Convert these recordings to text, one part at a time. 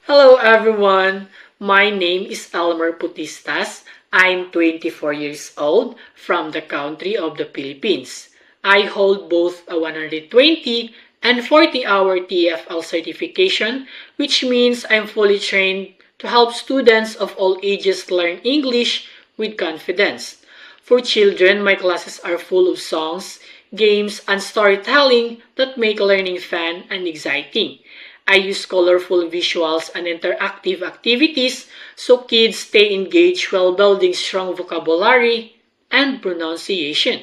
Hello everyone, my name is Elmer Putistas. I'm 24 years old from the country of the Philippines. I hold both a 120 and 40-hour TFL certification, which means I'm fully trained to help students of all ages learn English with confidence. For children, my classes are full of songs, games, and storytelling that make learning fun and exciting. I use colorful visuals and interactive activities so kids stay engaged while building strong vocabulary and pronunciation.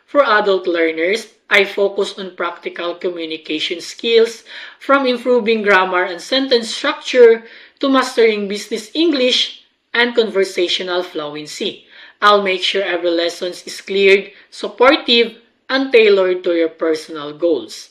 For adult learners, I focus on practical communication skills from improving grammar and sentence structure to mastering business English and conversational fluency. I'll make sure every lesson is clear, supportive, and tailored to your personal goals.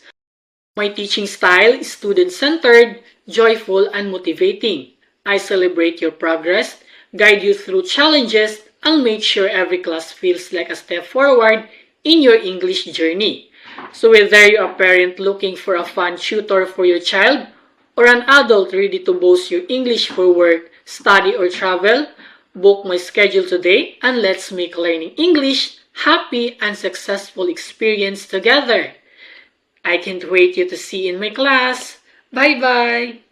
My teaching style is student-centered, joyful, and motivating. I celebrate your progress, guide you through challenges, and make sure every class feels like a step forward in your English journey. So whether you're a parent looking for a fun tutor for your child or an adult ready to boost your English for work, study, or travel, book my schedule today and let's make learning English happy and successful experience together. I can't wait you to see you in my class. Bye-bye!